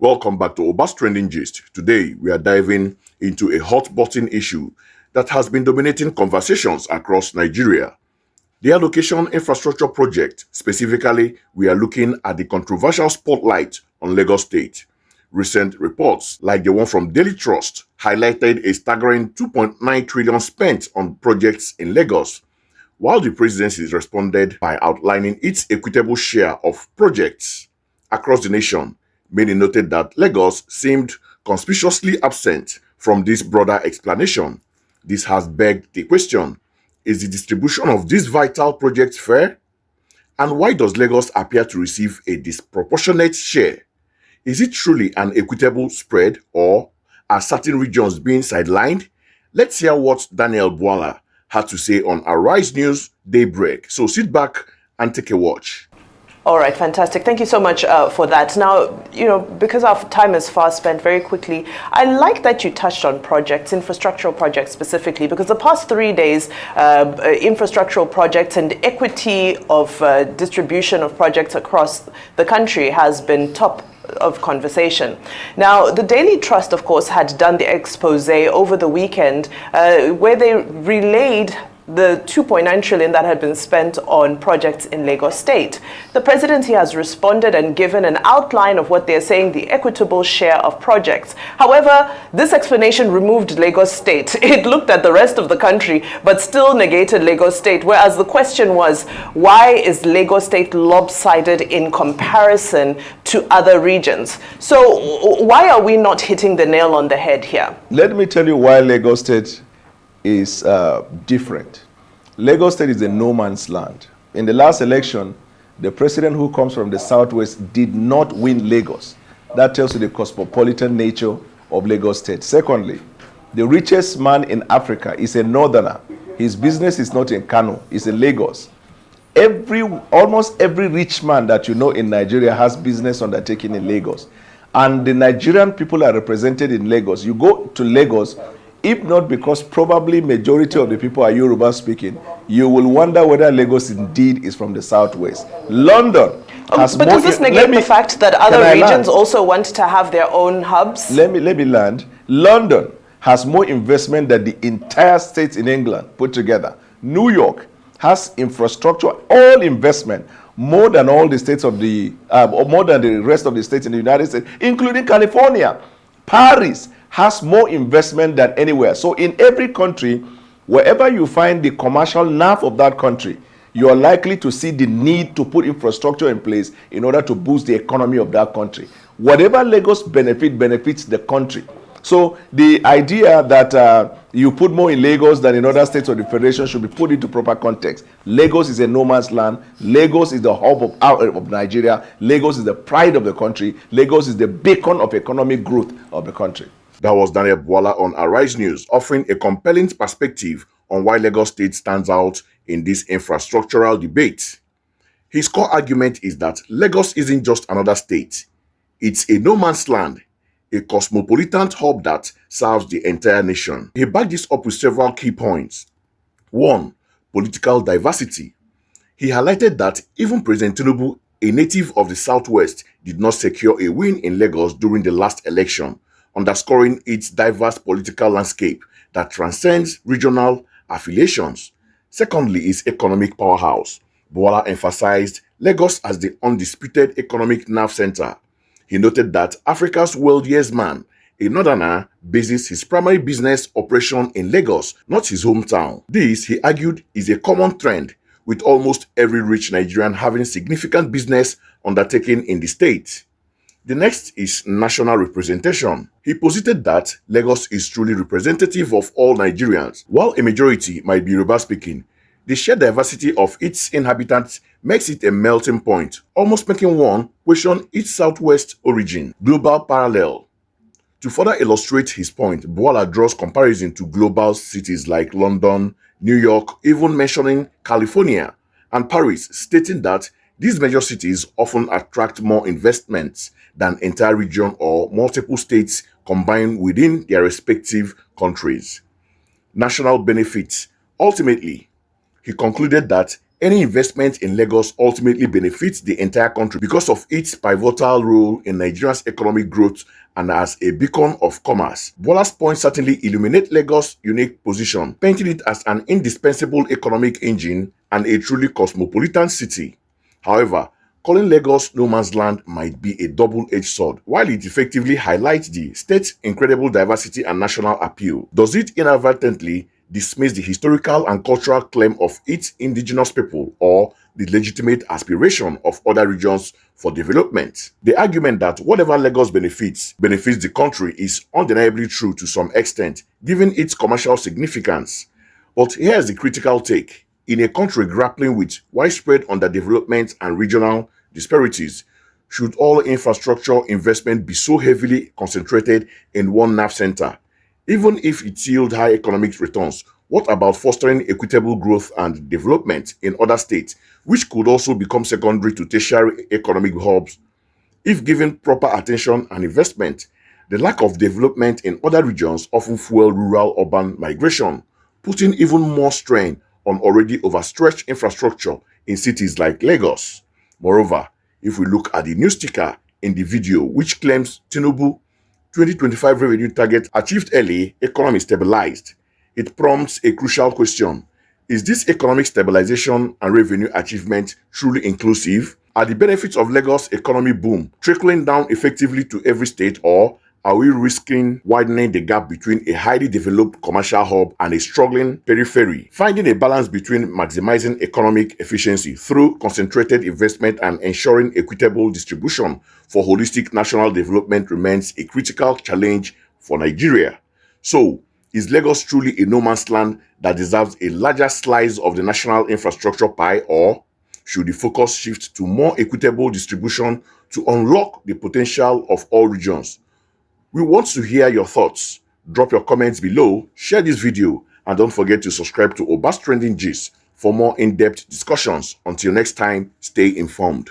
Welcome back to Obas Trending Gist. Today, we are diving into a hot button issue that has been dominating conversations across Nigeria. The allocation infrastructure project. Specifically, we are looking at the controversial spotlight on Lagos State. Recent reports, like the one from Daily Trust, highlighted a staggering 2.9 trillion spent on projects in Lagos, while the presidency responded by outlining its equitable share of projects across the nation. Many noted that Lagos seemed conspicuously absent from this broader explanation. This has begged the question: is the distribution of these vital projects fair? And why does Lagos appear to receive a disproportionate share? Is it truly an equitable spread, or are certain regions being sidelined? Let's hear what Daniel Bwala had to say on Arise News Daybreak. So sit back and take a watch. All right, fantastic. Thank you so much for that. Now, because our time is fast spent, very quickly, I like that you touched on projects, infrastructural projects specifically, because the past 3 days, infrastructural projects and equity of distribution of projects across the country has been top of conversation. Now, the Daily Trust, of course, had done the expose over the weekend where they relayed the 2.9 trillion that had been spent on projects in Lagos State. The presidency has responded and given an outline of what they're saying the equitable share of projects. However, this explanation removed Lagos State. It looked at the rest of the country, but still negated Lagos State, whereas the question was, why is Lagos State lopsided in comparison to other regions? So why are we not hitting the nail on the head here? Let me tell you why Lagos State is different. Lagos State is a no man's land. In the last election, the president who comes from the southwest did not win Lagos. That tells you the cosmopolitan nature of Lagos State. Secondly, the richest man in Africa is a northerner. His business is not in Kano, it's in Lagos. Almost every rich man that you know in Nigeria has business undertaking in Lagos. And the Nigerian people are represented in Lagos. You go to Lagos, if not because probably majority of the people are Yoruba speaking, you will wonder whether Lagos indeed is from the southwest. London has but does this negate the fact that other regions also want to have their own hubs? Let me land. London has more investment than the entire states in England put together. New York has infrastructure, all investment, more than all the states of more than the rest of the states in the United States, including California. Paris has more investment than anywhere. So in every country, wherever you find the commercial nerve of that country, you are likely to see the need to put infrastructure in place in order to boost the economy of that country. Whatever Lagos benefits the country. So the idea that you put more in Lagos than in other states of the federation should be put into proper context. Lagos is a no man's land. Lagos is the hub of Nigeria. Lagos is the pride of the country. Lagos is the beacon of economic growth of the country. That was Daniel Bwala on Arise News, offering a compelling perspective on why Lagos State stands out in this infrastructural debate. His core argument is that Lagos isn't just another state. It's a no man's land, a cosmopolitan hub that serves the entire nation. He backed this up with several key points. 1. Political diversity. He highlighted that even President Tinubu, a native of the southwest, did not secure a win in Lagos during the last election, underscoring its diverse political landscape that transcends regional affiliations. Secondly is economic powerhouse. Bwala emphasized Lagos as the undisputed economic nerve center. He noted that Africa's wealthiest man, a northerner, bases his primary business operation in Lagos, not his hometown. This, he argued, is a common trend, with almost every rich Nigerian having significant business undertaken in the state. The next is national representation. He posited that Lagos is truly representative of all Nigerians. While a majority might be Yoruba-speaking, the sheer diversity of its inhabitants makes it a melting point, almost making one question its southwest origin. Global parallel. To further illustrate his point, Bwala draws comparison to global cities like London, New York, even mentioning California and Paris, stating that these major cities often attract more investments than entire region or multiple states combined within their respective countries. National benefits. Ultimately, he concluded that Any investment in Lagos ultimately benefits the entire country because of its pivotal role in Nigeria's economic growth and as a beacon of commerce. Bwala's points certainly illuminate Lagos' unique position, painting it as an indispensable economic engine and a truly cosmopolitan city. However, calling Lagos no man's land might be a double-edged sword. While it effectively highlights the state's incredible diversity and national appeal, does it inadvertently dismiss the historical and cultural claim of its indigenous people or the legitimate aspiration of other regions for development? The argument that whatever Lagos benefits the country is undeniably true to some extent, given its commercial significance. But here's the critical take. In a country grappling with widespread underdevelopment and regional disparities, should all infrastructure investment be so heavily concentrated in one nerve center? Even if it yields high economic returns, what about fostering equitable growth and development in other states, which could also become secondary to tertiary economic hubs if given proper attention and investment? The lack of development in other regions often fuel rural-urban migration, putting even more strain on already overstretched infrastructure in cities like Lagos. Moreover, if we look at the news sticker in the video, which claims Tinubu 2025 revenue target achieved early, economy stabilized, it prompts a crucial question. Is this economic stabilization and revenue achievement truly inclusive? Are the benefits of Lagos' economy boom trickling down effectively to every state, or are we risking widening the gap between a highly developed commercial hub and a struggling periphery? Finding a balance between maximizing economic efficiency through concentrated investment and ensuring equitable distribution for holistic national development remains a critical challenge for Nigeria. So, is Lagos truly a no man's land that deserves a larger slice of the national infrastructure pie, or should the focus shift to more equitable distribution to unlock the potential of all regions? We want to hear your thoughts. Drop your comments below, share this video, and don't forget to subscribe to Obas Trending Gist for more in-depth discussions. Until next time, stay informed.